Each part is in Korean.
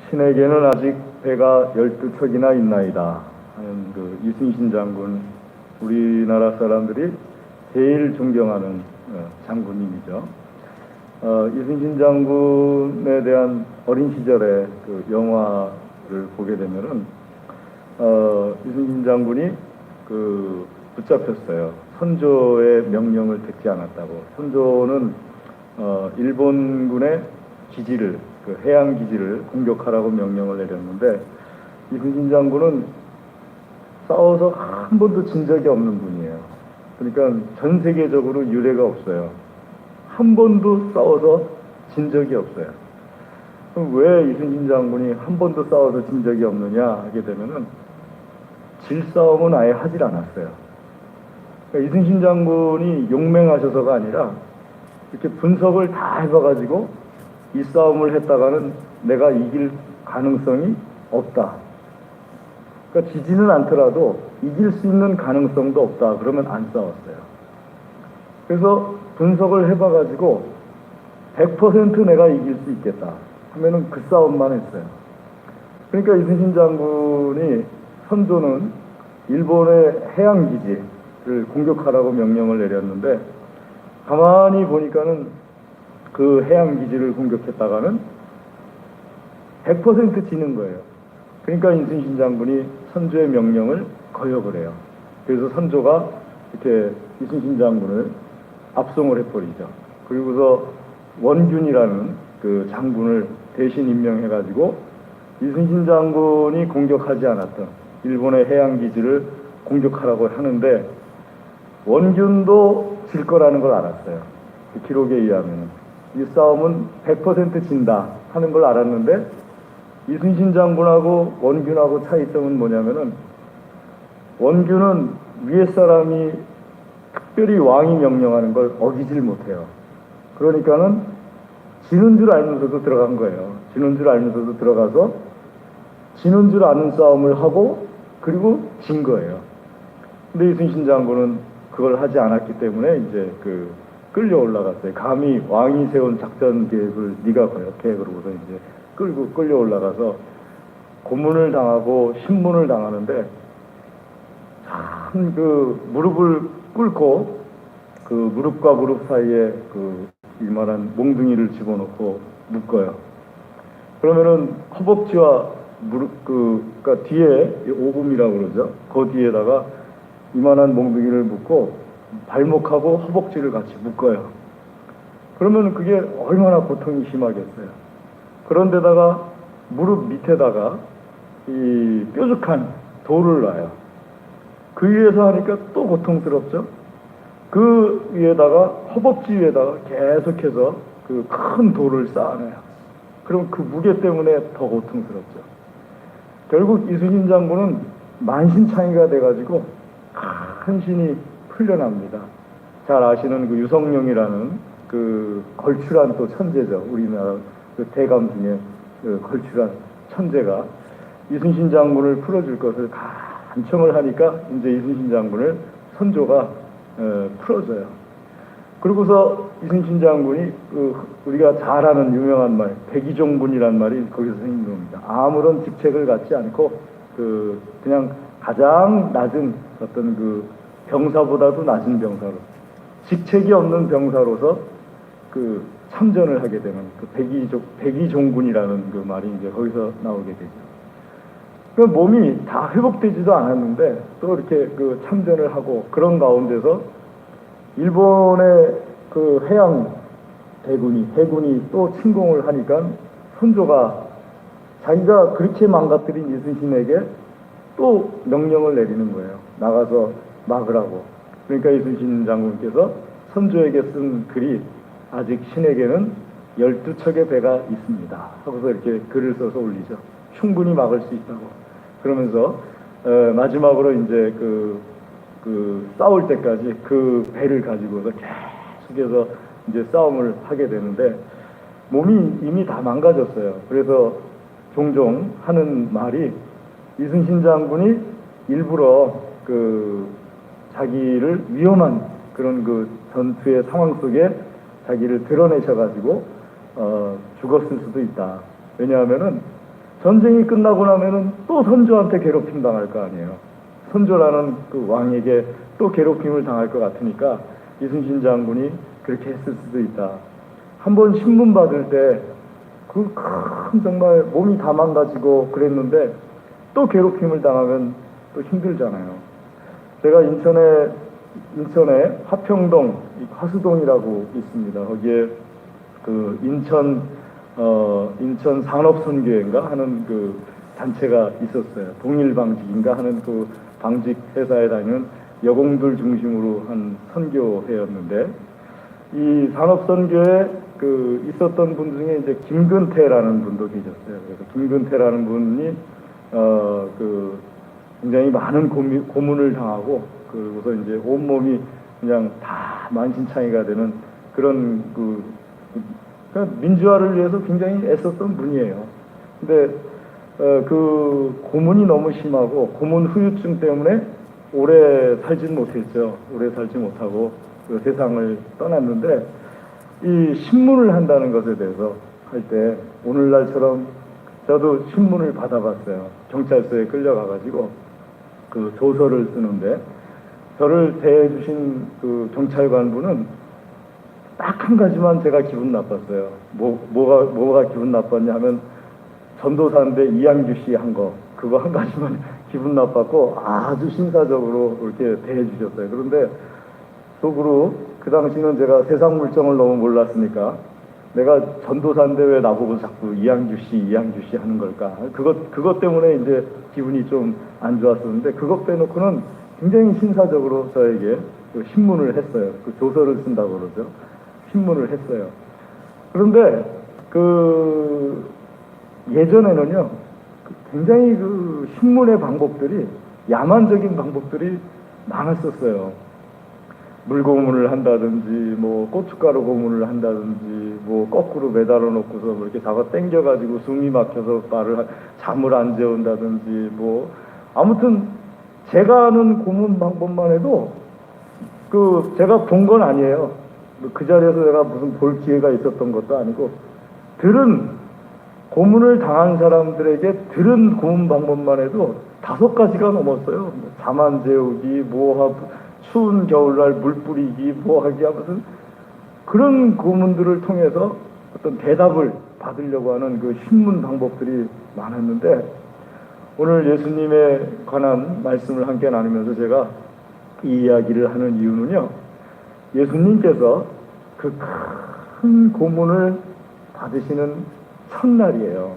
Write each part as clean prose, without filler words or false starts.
신에게는 아직 배가 12척이나 있나이다 하는 그 이순신 장군, 우리나라 사람들이 제일 존경하는 장군님이죠. 이순신 장군에 대한 어린 시절의 그 영화를 보게 되면은 이순신 장군이 그 붙잡혔어요. 선조의 명령을 듣지 않았다고. 선조는 일본군의 기지를, 그 해양 기지를 공격하라고 명령을 내렸는데, 이순신 장군은 싸워서 한 번도 진 적이 없는 분이에요. 그러니까 전 세계적으로 유례가 없어요. 한 번도 싸워서 진 적이 없어요. 그럼 왜 이순신 장군이 한 번도 싸워서 진 적이 없느냐 하게 되면은 질 싸움은 아예 하질 않았어요. 그러니까 이순신 장군이 용맹하셔서가 아니라 이렇게 분석을 다 해봐가지고 이 싸움을 했다가는 내가 이길 가능성이 없다. 그러니까 지지는 않더라도 이길 수 있는 가능성도 없다. 그러면 안 싸웠어요. 그래서 분석을 해봐가지고 100% 내가 이길 수 있겠다 하면은 그 싸움만 했어요. 그러니까 이순신 장군이, 선조는 일본의 해양 기지를 공격하라고 명령을 내렸는데, 가만히 보니까는 그 해양 기지를 공격했다가는 100% 지는 거예요. 그러니까 이순신 장군이 선조의 명령을 거역을 해요. 그래서 선조가 이렇게 이순신 장군을 압송을 해버리죠. 그리고서 원균이라는 그 장군을 대신 임명해가지고 이순신 장군이 공격하지 않았던 일본의 해양 기지를 공격하라고 하는데, 원균도 질 거라는 걸 알았어요. 그 기록에 의하면 이 싸움은 100% 진다 하는 걸 알았는데, 이순신 장군하고 원균하고 차이점은 뭐냐면은, 원균은 위에 사람이 특별히 왕이 명령하는 걸 어기질 못해요. 그러니까는 지는 줄 알면서도 들어간 거예요. 지는 줄 알면서도 들어가서 지는 줄 아는 싸움을 하고 그리고 진 거예요. 근데 이순신 장군은 그걸 하지 않았기 때문에 이제 그 끌려 올라갔어요. 감히 왕이 세운 작전 계획을 네가 거역해, 그러고서 이제 끌려 올라가서 고문을 당하고 신문을 당하는데, 참 그 무릎을 꿇고 그 무릎과 무릎 사이에 그 이만한 몽둥이를 집어넣고 묶어요. 그러면은 허벅지와 무릎 그러니까 뒤에 오금이라고 그러죠. 그 뒤에다가 이만한 몽둥이를 묶고 발목하고 허벅지를 같이 묶어요. 그러면 그게 얼마나 고통이 심하겠어요. 그런데다가 무릎 밑에다가 이 뾰족한 돌을 놔요. 그 위에서 하니까 또 고통스럽죠. 그 위에다가, 허벅지 위에다가 계속해서 그 큰 돌을 쌓아놔요. 그럼 그 무게 때문에 더 고통스럽죠. 결국 이순신 장군은 만신창이가 돼가지고 한신이 풀려납니다. 잘 아시는 그 유성룡이라는 그 걸출한 또 천재죠. 우리나라 그 대감 중에 그 걸출한 천재가 이순신 장군을 풀어줄 것을 간청을 하니까 이제 이순신 장군을 선조가 풀어줘요. 그리고서 이순신 장군이 우리가 잘 아는 유명한 말, 백의종군이란 말이 거기서 생긴 겁니다. 아무런 직책을 갖지 않고 그냥 가장 낮은 어떤 그 병사보다도 낮은 병사로, 직책이 없는 병사로서 그 참전을 하게 되는 그 백의종군이라는 그 말이 이제 거기서 나오게 되죠. 그 몸이 다 회복되지도 않았는데 또 이렇게 그 참전을 하고, 그런 가운데서 일본의 그 해군이 또 침공을 하니까 선조가 자기가 그렇게 망가뜨린 이순신에게 또 명령을 내리는 거예요. 나가서 막으라고. 그러니까 이순신 장군께서 선조에게 쓴 글이 아직 신에게는 12척의 배가 있습니다 하고서 이렇게 글을 써서 올리죠. 충분히 막을 수 있다고. 그러면서 마지막으로 이제 싸울 때까지 그 배를 가지고서 계속해서 이제 싸움을 하게 되는데, 몸이 이미 다 망가졌어요. 그래서 종종 하는 말이, 이순신 장군이 일부러 자기를 위험한 그런 그 전투의 상황 속에 자기를 드러내셔가지고 죽었을 수도 있다. 왜냐하면은 전쟁이 끝나고 나면은 또 선조한테 괴롭힘 당할 거 아니에요. 선조라는 그 왕에게 또 괴롭힘을 당할 것 같으니까 이순신 장군이 그렇게 했을 수도 있다. 한번 신문 받을 때 그 큰 정말 몸이 다 망가지고 그랬는데 또 괴롭힘을 당하면 또 힘들잖아요. 제가 인천에 화평동, 화수동이라고 있습니다. 거기에 그 인천 산업선교회인가 하는 그 단체가 있었어요. 동일방직인가 하는 그 방직 회사에 다니는 여공들 중심으로 한 선교회였는데, 이 산업선교에 그 있었던 분 중에 이제 김근태라는 분도 계셨어요. 그래서 김근태라는 분이 그 굉장히 많은 고문을 당하고, 그리고서 이제 온몸이 그냥 다 만신창이가 되는 그런 그러니까 민주화를 위해서 굉장히 애썼던 분이에요. 근데 그 고문이 너무 심하고 고문 후유증 때문에 오래 살진 못했죠. 오래 살지 못하고 그 세상을 떠났는데, 이 신문을 한다는 것에 대해서 할 때 오늘날처럼 저도 신문을 받아봤어요. 경찰서에 끌려가가지고 그 조서를 쓰는데, 저를 대해주신 그 경찰관분은 딱 한 가지만 제가 기분 나빴어요. 뭐가 기분 나빴냐 하면, 전도사인데 이양규 씨 한 거, 그거 한 가지만 기분 나빴고 아주 신사적으로 이렇게 대해주셨어요. 그런데 속으로 그 당시는 제가 세상 물정을 너무 몰랐으니까, 내가 전도사인데 왜 나보고 자꾸 이양규 씨 하는 걸까? 그것 때문에 이제 기분이 좀 안 좋았었는데, 그것 빼놓고는 굉장히 신사적으로 저에게 그 신문을 했어요. 그 조서를 쓴다고 그러죠. 신문을 했어요. 그런데 그 예전에는요, 굉장히 그 신문의 방법들이, 야만적인 방법들이 많았었어요. 물고문을 한다든지, 뭐 고춧가루 고문을 한다든지, 뭐 거꾸로 매달아 놓고서 뭐 이렇게 잡아 당겨가지고 숨이 막혀서 잠을 안 재운다든지, 뭐 아무튼 제가 아는 고문 방법만 해도 제가 본 건 아니에요. 그 자리에서 내가 무슨 볼 기회가 있었던 것도 아니고, 고문을 당한 사람들에게 들은 고문 방법만 해도 5가지가 넘었어요. 잠 안 재우기, 추운 겨울날 물 뿌리기, 하기 하면서 그런 고문들을 통해서 어떤 대답을 받으려고 하는 그 신문 방법들이 많았는데, 오늘 예수님에 관한 말씀을 함께 나누면서 제가 이 이야기를 하는 이유는요, 예수님께서 그 큰 고문을 받으시는 첫날이에요.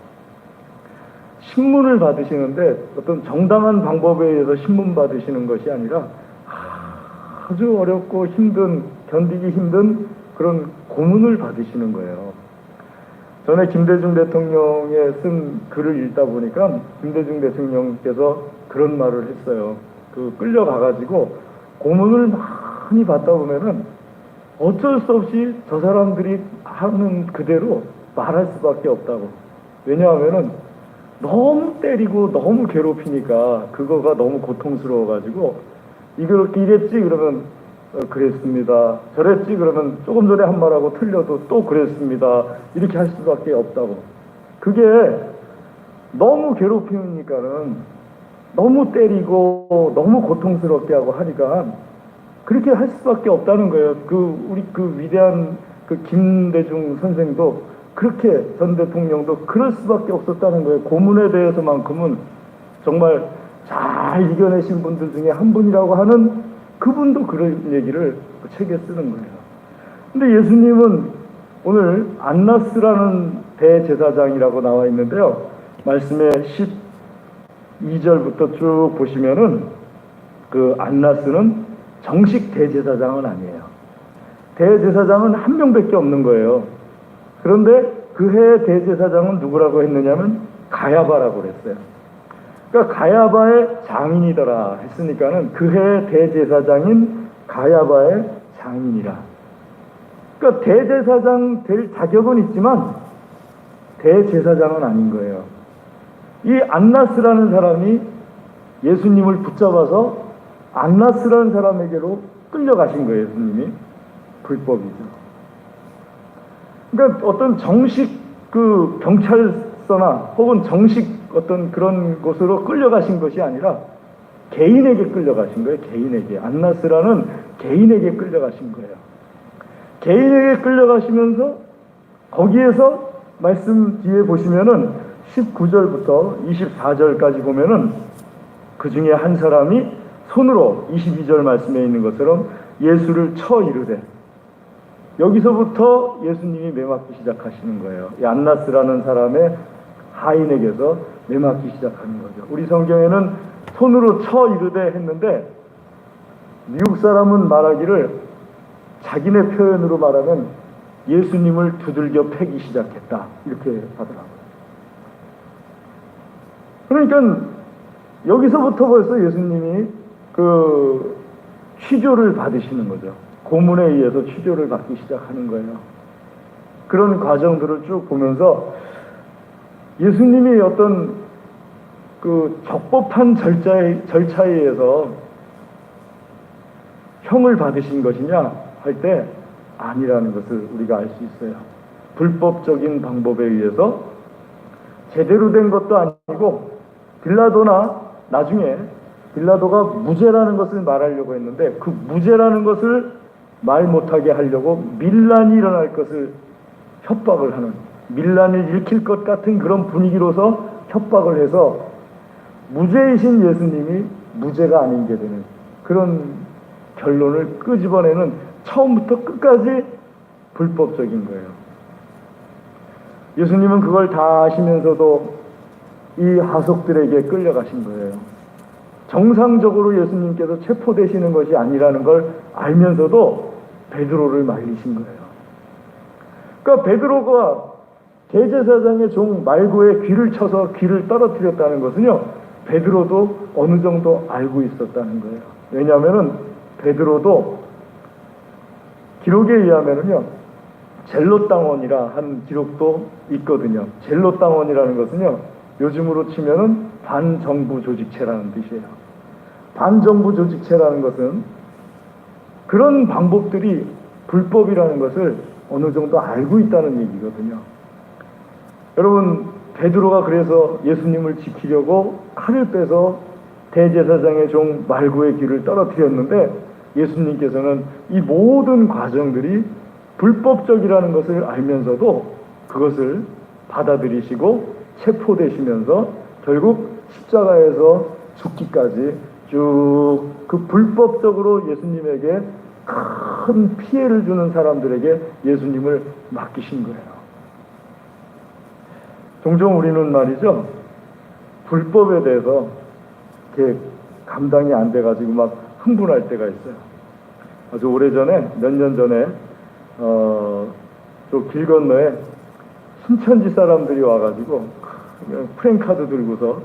신문을 받으시는데 어떤 정당한 방법에 의해서 신문 받으시는 것이 아니라 아주 어렵고 견디기 힘든 그런 고문을 받으시는 거예요. 전에 김대중 대통령의 쓴 글을 읽다 보니까 김대중 대통령께서 그런 말을 했어요. 끌려가가지고 고문을 많이 받다 보면은 어쩔 수 없이 저 사람들이 하는 그대로 말할 수밖에 없다고. 왜냐하면은 너무 때리고 너무 괴롭히니까 그거가 너무 고통스러워가지고, 이랬지 그러면 그랬습니다. 저랬지 그러면 조금 전에 한 말하고 틀려도 또 그랬습니다. 이렇게 할 수밖에 없다고. 그게 너무 괴롭히니까는, 너무 때리고 너무 고통스럽게 하고 하니까 그렇게 할 수밖에 없다는 거예요. 우리 위대한 김대중 선생도 그렇게, 전 대통령도 그럴 수밖에 없었다는 거예요. 고문에 대해서만큼은 정말 잘 이겨내신 분들 중에 한 분이라고 하는 그분도 그런 얘기를 그 책에 쓰는 거예요. 근데 예수님은 오늘 안나스라는 대제사장이라고 나와 있는데요, 말씀에 12절부터 쭉 보시면은 그 안나스는 정식 대제사장은 아니에요. 대제사장은 한 명밖에 없는 거예요. 그런데 그 해 대제사장은 누구라고 했느냐면 가야바라고 그랬어요. 그러니까 가야바의 장인이더라 했으니까는 그 해 대제사장인 가야바의 장인이라. 그러니까 대제사장 될 자격은 있지만 대제사장은 아닌 거예요. 이 안나스라는 사람이 예수님을 붙잡아서 안나스라는 사람에게로 끌려가신 거예요. 예수님이. 불법이죠. 그러니까 어떤 정식 경찰서나 혹은 정식 어떤 그런 곳으로 끌려가신 것이 아니라 개인에게 끌려가신 거예요. 개인에게. 안나스라는 개인에게 끌려가신 거예요. 개인에게 끌려가시면서 거기에서 말씀 뒤에 보시면은 19절부터 24절까지 보면은 그 중에 한 사람이 손으로 22절 말씀에 있는 것처럼 예수를 쳐 이르되, 여기서부터 예수님이 매맞기 시작하시는 거예요. 이 안나스라는 사람의 하인에게서 매맞기 시작하는 거죠. 우리 성경에는 손으로 쳐 이르되 했는데, 미국 사람은 말하기를 자기네 표현으로 말하면 예수님을 두들겨 패기 시작했다, 이렇게 하더라고요. 그러니까 여기서부터 벌써 예수님이 그 취조를 받으시는 거죠. 고문에 의해서 취조를 받기 시작하는 거예요. 그런 과정들을 쭉 보면서 예수님이 어떤 그 적법한 절차에 의해서 형을 받으신 것이냐 할 때 아니라는 것을 우리가 알 수 있어요. 불법적인 방법에 의해서 제대로 된 것도 아니고, 빌라도나 나중에 빌라도가 무죄라는 것을 말하려고 했는데 그 무죄라는 것을 말 못하게 하려고 밀란이 일어날 것을 협박을 하는, 밀란을 일으킬 것 같은 그런 분위기로서 협박을 해서 무죄이신 예수님이 무죄가 아닌 게 되는 그런 결론을 끄집어내는, 처음부터 끝까지 불법적인 거예요. 예수님은 그걸 다 아시면서도 이 하속들에게 끌려가신 거예요. 정상적으로 예수님께서 체포되시는 것이 아니라는 걸 알면서도 베드로를 말리신 거예요. 그러니까 베드로가 대제사장의 종 말고의 귀를 쳐서 귀를 떨어뜨렸다는 것은요, 베드로도 어느 정도 알고 있었다는 거예요. 왜냐하면은 베드로도 기록에 의하면은요, 젤롯당원이라 한 기록도 있거든요. 젤롯당원이라는 것은요, 요즘으로 치면은 반정부 조직체라는 뜻이에요. 반정부 조직체라는 것은 그런 방법들이 불법이라는 것을 어느 정도 알고 있다는 얘기거든요. 여러분, 베드로가 그래서 예수님을 지키려고 칼을 빼서 대제사장의 종 말구의 귀를 떨어뜨렸는데, 예수님께서는 이 모든 과정들이 불법적이라는 것을 알면서도 그것을 받아들이시고 체포되시면서 결국 십자가에서 죽기까지 쭉 그 불법적으로 예수님에게 큰 피해를 주는 사람들에게 예수님을 맡기신 거예요. 종종 우리는 말이죠, 불법에 대해서 이렇게 감당이 안 돼가지고 막 흥분할 때가 있어요. 아주 오래전에, 몇 년 전에 저 길 건너에 신천지 사람들이 와가지고 프랭카드 들고서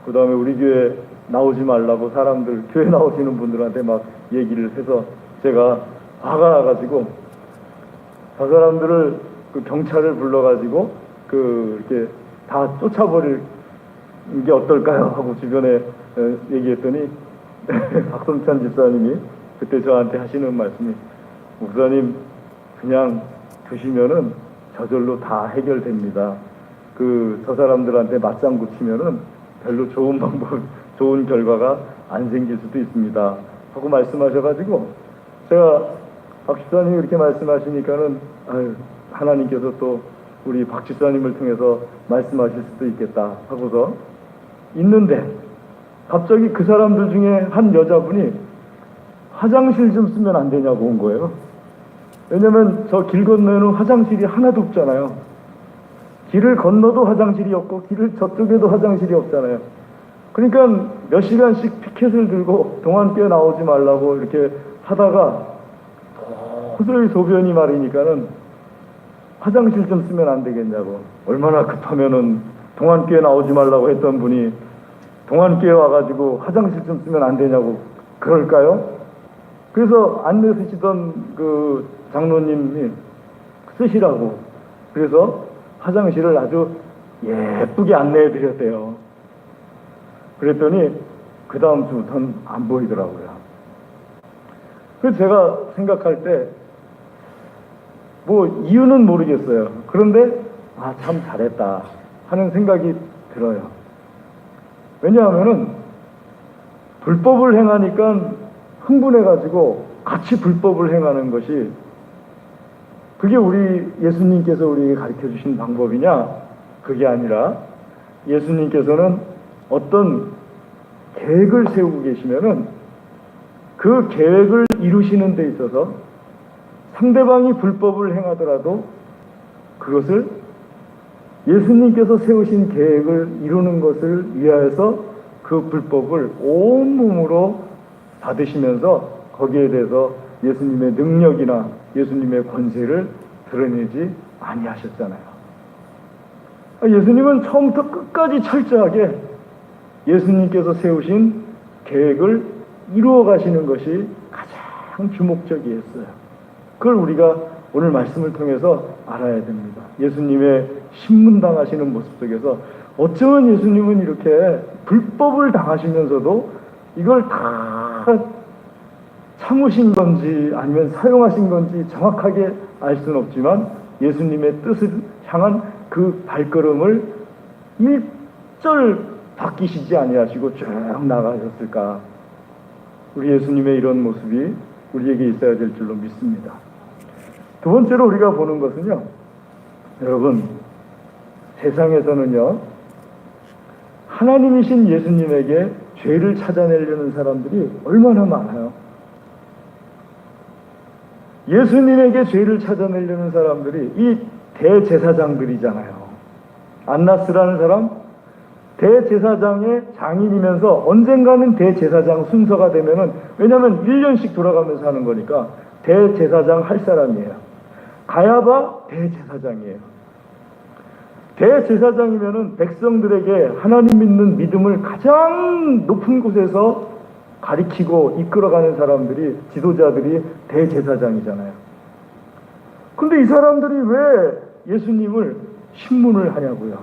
그 다음에 우리 교회 나오지 말라고 사람들, 교회 나오시는 분들한테 막 얘기를 해서 제가 화가 나가지고 저 사람들을 그 경찰을 불러가지고 이렇게 다 쫓아버릴 게 어떨까요? 하고 주변에 얘기했더니 박성찬 집사님이 그때 저한테 하시는 말씀이, 목사님 그냥 두시면은 저절로 다 해결됩니다. 저 사람들한테 맞장구 치면은 별로 좋은 방법, 좋은 결과가 안 생길 수도 있습니다 하고 말씀하셔가지고, 제가 박 집사님이 이렇게 말씀하시니까는 하나님께서 또 우리 박 집사님을 통해서 말씀하실 수도 있겠다 하고서 있는데, 갑자기 그 사람들 중에 한 여자분이 화장실 좀 쓰면 안 되냐고 온 거예요. 왜냐면 저 길 건너에는 화장실이 하나도 없잖아요. 길을 건너도 화장실이 없고 길을 저쪽에도 화장실이 없잖아요. 그러니까 몇 시간씩 피켓을 들고 동안교회 나오지 말라고 이렇게 하다가 도저히 소변이 마르니까는 화장실 좀 쓰면 안 되겠냐고. 얼마나 급하면은 동안교회 나오지 말라고 했던 분이 동안교회 와가지고 화장실 좀 쓰면 안 되냐고 그럴까요? 그래서 안내 쓰시던 그 장로님이 쓰시라고, 그래서 화장실을 아주 예쁘게 안내해 드렸대요. 그랬더니 그 다음 주부터는 안 보이더라고요. 그래서 제가 생각할 때 뭐 이유는 모르겠어요. 그런데 참 잘했다 하는 생각이 들어요. 왜냐하면은 불법을 행하니까 흥분해가지고 같이 불법을 행하는 것이 그게 우리 예수님께서 우리에게 가르쳐 주신 방법이냐? 그게 아니라 예수님께서는 어떤 계획을 세우고 계시면은 그 계획을 이루시는 데 있어서 상대방이 불법을 행하더라도 그것을 예수님께서 세우신 계획을 이루는 것을 위하여서 그 불법을 온몸으로 받으시면서 거기에 대해서 예수님의 능력이나 예수님의 권세를 드러내지 아니하셨잖아요. 예수님은 처음부터 끝까지 철저하게 예수님께서 세우신 계획을 이루어 가시는 것이 가장 주목적이었어요. 그걸 우리가 오늘 말씀을 통해서 알아야 됩니다. 예수님의 신문당하시는 모습 속에서 어쩌면 예수님은 이렇게 불법을 당하시면서도 이걸 다 참으신 건지 아니면 사용하신 건지 정확하게 알 수는 없지만 예수님의 뜻을 향한 그 발걸음을 일절 바뀌시지 아니하시고 쭉 나가셨을까? 우리 예수님의 이런 모습이 우리에게 있어야 될 줄로 믿습니다. 두 번째로 우리가 보는 것은요, 여러분, 세상에서는요, 하나님이신 예수님에게 죄를 찾아내려는 사람들이 얼마나 많아요. 예수님에게 죄를 찾아내려는 사람들이 이 대제사장들이잖아요. 안나스라는 사람, 대제사장의 장인이면서 언젠가는 대제사장 순서가 되면은, 왜냐하면 1년씩 돌아가면서 하는 거니까 대제사장 할 사람이에요. 가야바 대제사장이에요. 대제사장이면은 백성들에게 하나님 믿는 믿음을 가장 높은 곳에서 가리키고 이끌어가는 사람들이, 지도자들이 대제사장이잖아요. 근데 이 사람들이 왜 예수님을 신문을 하냐고요.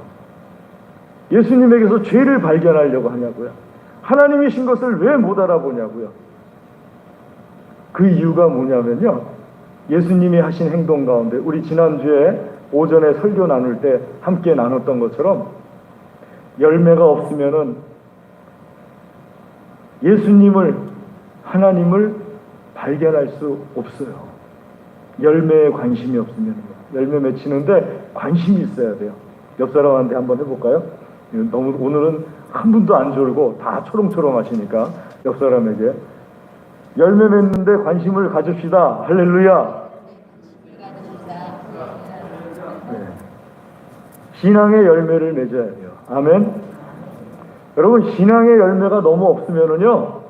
예수님에게서 죄를 발견하려고 하냐고요. 하나님이신 것을 왜 못 알아보냐고요. 그 이유가 뭐냐면요, 예수님이 하신 행동 가운데 우리 지난주에 오전에 설교 나눌 때 함께 나눴던 것처럼 열매가 없으면은 예수님을, 하나님을 발견할 수 없어요. 열매에 관심이 없으면 열매 맺히는데 관심이 있어야 돼요. 옆 사람한테 한번 해볼까요? 너무 오늘은 한 분도 안 졸고 다 초롱초롱 하시니까 옆 사람에게 열매 맺는데 관심을 가집시다. 할렐루야. 네. 신앙의 열매를 맺어야 돼요. 아멘. 여러분, 신앙의 열매가 너무 없으면은요,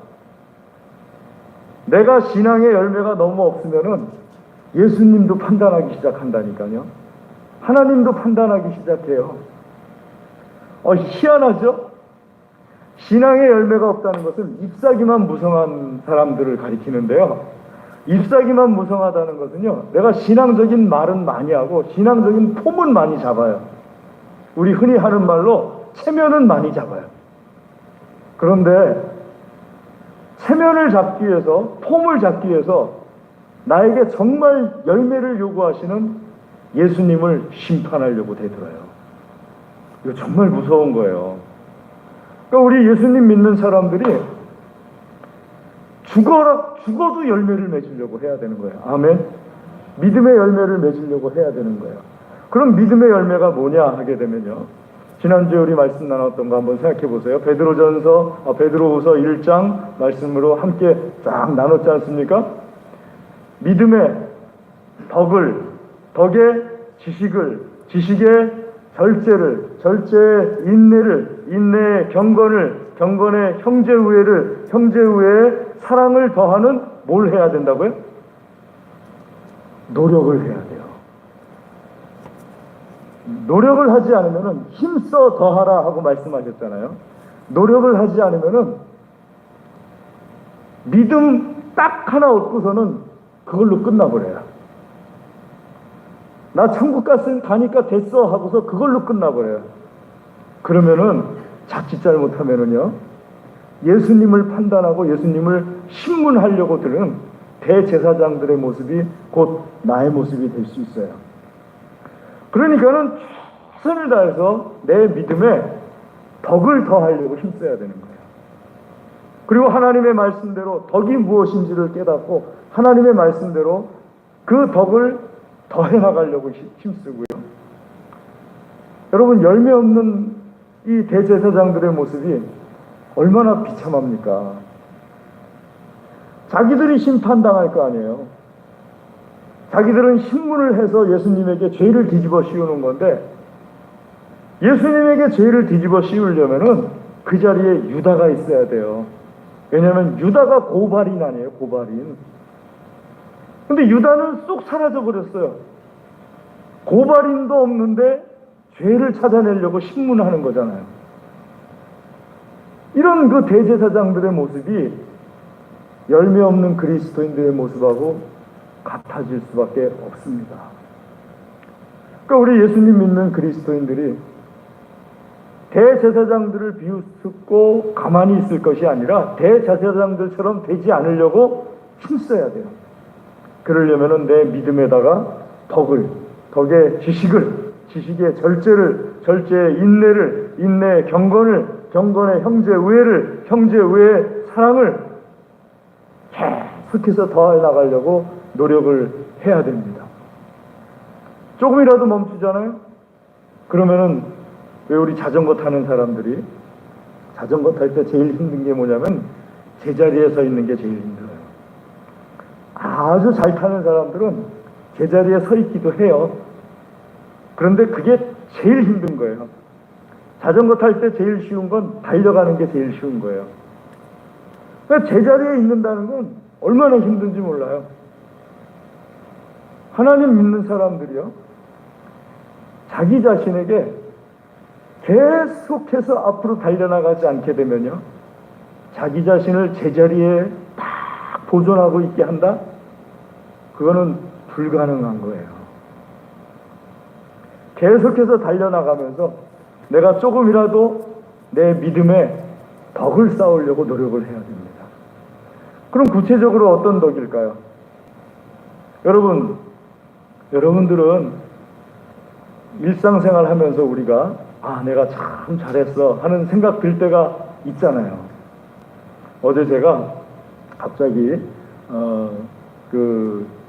내가 신앙의 열매가 너무 없으면은 예수님도 판단하기 시작한다니까요. 하나님도 판단하기 시작해요. 희한하죠? 신앙의 열매가 없다는 것은 잎사귀만 무성한 사람들을 가리키는데요. 잎사귀만 무성하다는 것은요, 내가 신앙적인 말은 많이 하고 신앙적인 폼은 많이 잡아요. 우리 흔히 하는 말로 체면은 많이 잡아요. 그런데 체면을 잡기 위해서, 폼을 잡기 위해서 나에게 정말 열매를 요구하시는 예수님을 심판하려고 대들어요. 이거 정말 무서운 거예요. 그러니까 우리 예수님 믿는 사람들이 죽어도 열매를 맺으려고 해야 되는 거예요. 아멘. 믿음의 열매를 맺으려고 해야 되는 거예요. 그럼 믿음의 열매가 뭐냐 하게 되면요, 지난주에 우리 말씀 나눴던 거 한번 생각해 보세요. 베드로후서 1장 말씀으로 함께 쫙 나눴지 않습니까? 믿음의 덕의 지식을, 지식의 절제의 인내를, 인내의 경건의 형제우애를, 형제우애의 사랑을 더하는 뭘 해야 된다고요? 노력을 해야 돼요. 노력을 하지 않으면은 힘써 더하라 하고 말씀하셨잖아요. 노력을 하지 않으면은 믿음 딱 하나 얻고서는 그걸로 끝나버려요. 나 천국 가니까 됐어 하고서 그걸로 끝나버려요. 그러면은 자칫 잘못하면은요, 예수님을 판단하고 예수님을 신문하려고 드는 대제사장들의 모습이 곧 나의 모습이 될 수 있어요. 그러니까는 최선을 다해서 내 믿음에 덕을 더하려고 힘써야 되는 거예요. 그리고 하나님의 말씀대로 덕이 무엇인지를 깨닫고 하나님의 말씀대로 그 덕을 더해 나가려고 힘쓰고요. 여러분, 열매 없는 이 대제사장들의 모습이 얼마나 비참합니까? 자기들이 심판당할 거 아니에요. 자기들은 신문을 해서 예수님에게 죄를 뒤집어 씌우는 건데, 예수님에게 죄를 뒤집어 씌우려면은 그 자리에 유다가 있어야 돼요. 왜냐하면 유다가 고발인 아니에요, 고발인. 근데 유다는 쏙 사라져 버렸어요. 고발인도 없는데 죄를 찾아내려고 신문하는 거잖아요. 이런 그 대제사장들의 모습이 열매 없는 그리스도인들의 모습하고 같아질 수밖에 없습니다. 그러니까 우리 예수님 믿는 그리스도인들이 대제사장들을 비웃고 가만히 있을 것이 아니라 대제사장들처럼 되지 않으려고 힘써야 돼요. 그러려면은 내 믿음에다가 덕의 지식의 절제의 인내를, 인내의 경건의 형제의의 사랑을 계속해서 더해 나가려고 노력을 해야 됩니다. 조금이라도 멈추잖아요? 그러면은 왜 우리 자전거 타는 사람들이 자전거 탈 때 제일 힘든 게 뭐냐면 제자리에 서 있는 게 제일 힘들어요. 아주 잘 타는 사람들은 제자리에 서 있기도 해요. 그런데 그게 제일 힘든 거예요. 자전거 탈 때 제일 쉬운 건 달려가는 게 제일 쉬운 거예요. 그러니까 제자리에 있는다는 건 얼마나 힘든지 몰라요. 하나님 믿는 사람들이요, 자기 자신에게 계속해서 앞으로 달려나가지 않게 되면요, 자기 자신을 제자리에 딱 보존하고 있게 한다? 그거는 불가능한 거예요. 계속해서 달려나가면서 내가 조금이라도 내 믿음에 덕을 쌓으려고 노력을 해야 됩니다. 그럼 구체적으로 어떤 덕일까요? 여러분들은 일상생활 하면서 우리가 내가 참 잘했어 하는 생각 들 때가 있잖아요. 어제 제가 갑자기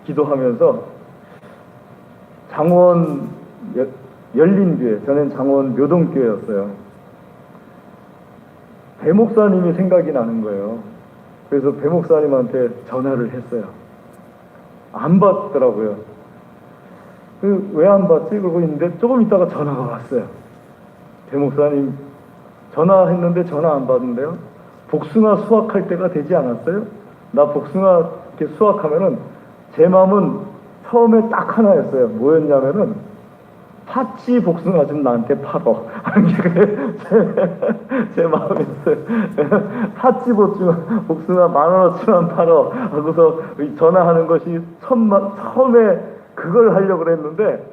기도하면서 장원 열린교회, 저는 장원 묘동교회였어요. 배 목사님이 생각이 나는 거예요. 그래서 배 목사님한테 전화를 했어요. 안 받더라고요. 왜 안 받지? 그러고 있는데 조금 있다가 전화가 왔어요. 배 목사님, 전화했는데 전화 안 받는데요. 복숭아 수확할 때가 되지 않았어요? 나 복숭아 이렇게 수확하면은 제 마음은 처음에 딱 하나였어요. 뭐였냐면은 팥쥐 복숭아 좀 나한테 팔어. 제 마음이었어요. 팥쥐 복숭아 10,000원어치만 팔어. 하고서 전화하는 것이 처음에 그걸 하려고 그랬는데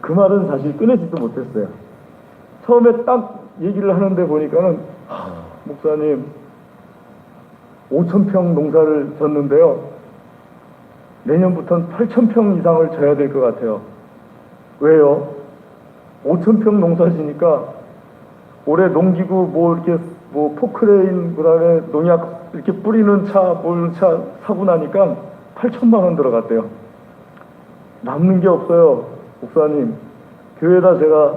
그 말은 사실 꺼내지도 못했어요. 처음에 딱 얘기를 하는데 보니까는 목사님 5,000평 농사를 졌는데요, 내년부터는 8,000평 이상을 져야 될 것 같아요. 왜요? 5,000평 농사 지니까 올해 농기구 포크레인 그다음에 농약 이렇게 뿌리는 차 사고 나니까 8,000만 원 들어갔대요. 남는 게 없어요. 목사님, 교회에다 제가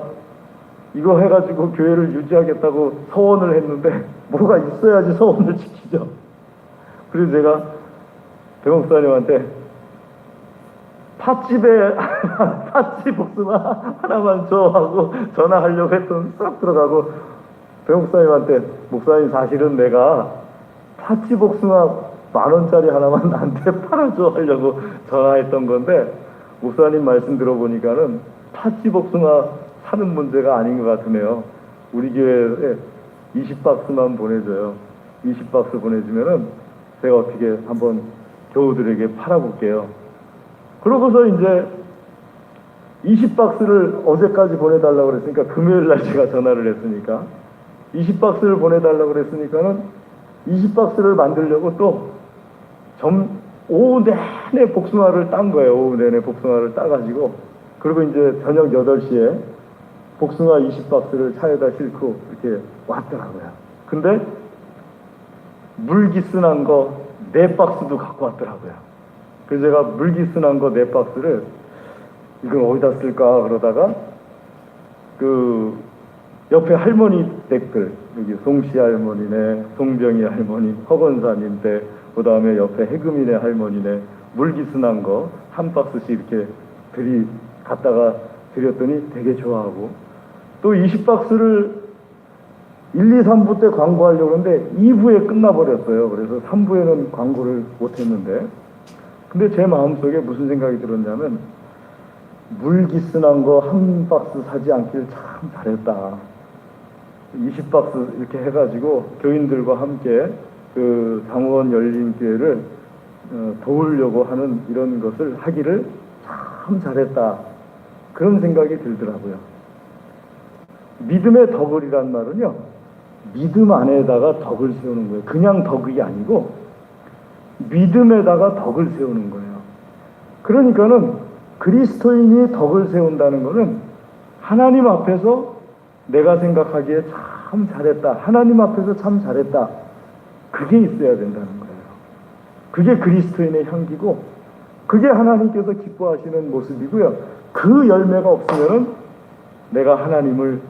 이거 해가지고 교회를 유지하겠다고 서원을 했는데 뭐가 있어야지 서원을 지키죠. 그래서 제가 배 목사님한테 팥집에 팥집 복숭아 하나만 줘 하고 전화하려고 했더니 싹 들어가고, 배 목사님한테 목사님 사실은 내가 팥집 복숭아 10,000원짜리 하나만 나한테 팔아줘 하려고 전화했던 건데, 목사님 말씀 들어보니까는 팥집 복숭아 사는 문제가 아닌 것 같으네요. 우리 교회에 20박스만 보내줘요. 20박스 보내주면은 제가 어떻게 한번 교우들에게 팔아볼게요. 그러고서 이제 20박스를 어제까지 보내달라고 그랬으니까, 금요일 날 제가 전화를 했으니까 20박스를 보내달라고 그랬으니까는 20박스를 만들려고 또 오후 내내 복숭아를 딴 거예요. 오후 내내 복숭아를 따가지고, 그리고 이제 저녁 8시에 복숭아 20박스를 차에다 싣고 이렇게 왔더라고요. 근데 물기스난 거 4박스도 갖고 왔더라고요. 그래서 제가 물기스난 거 4박스를 이걸 어디다 쓸까 그러다가 그 옆에 할머니 댁들, 여기 송씨 할머니네, 송병희 할머니, 허건사님 댁, 그 다음에 옆에 해금이네 할머니네, 물기스난 거 한 박스씩 이렇게 갖다가 드렸더니 되게 좋아하고, 또 20박스를 1, 2, 3부 때 광고하려고 하는데 2부에 끝나버렸어요. 그래서 3부에는 광고를 못했는데, 근데 제 마음속에 무슨 생각이 들었냐면, 물기스난 거 한 박스 사지 않길 참 잘했다. 20박스 이렇게 해가지고 교인들과 함께 그 장원 열린교회를 도우려고 하는 이런 것을 하기를 참 잘했다. 그런 생각이 들더라고요. 믿음의 덕을이란 말은요, 믿음 안에다가 덕을 세우는 거예요. 그냥 덕이 아니고 믿음에다가 덕을 세우는 거예요. 그러니까는 그리스도인이 덕을 세운다는 것은 하나님 앞에서 내가 생각하기에 참 잘했다, 하나님 앞에서 참 잘했다, 그게 있어야 된다는 거예요. 그게 그리스도인의 향기고, 그게 하나님께서 기뻐하시는 모습이고요. 그 열매가 없으면은 내가 하나님을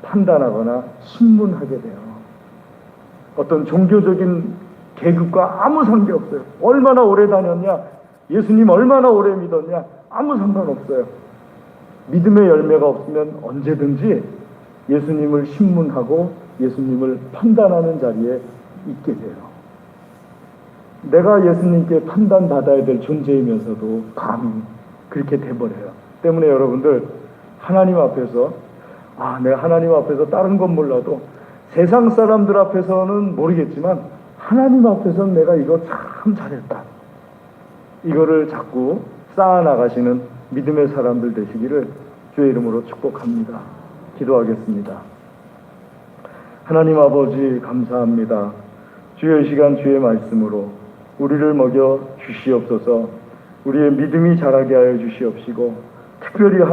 판단하거나 신문하게 돼요. 어떤 종교적인 계급과 아무 상관없어요. 얼마나 오래 다녔냐, 예수님 얼마나 오래 믿었냐, 아무 상관없어요. 믿음의 열매가 없으면 언제든지 예수님을 신문하고 예수님을 판단하는 자리에 있게 돼요. 내가 예수님께 판단받아야 될 존재이면서도 감히 그렇게 돼버려요. 때문에 여러분들, 하나님 앞에서, 내가 하나님 앞에서 다른 건 몰라도 세상 사람들 앞에서는 모르겠지만 하나님 앞에서는 내가 이거 참 잘했다, 이거를 자꾸 쌓아나가시는 믿음의 사람들 되시기를 주의 이름으로 축복합니다. 기도하겠습니다. 하나님 아버지, 감사합니다. 주의 시간 주의 말씀으로 우리를 먹여 주시옵소서. 우리의 믿음이 자라게 하여 주시옵시고, 특별히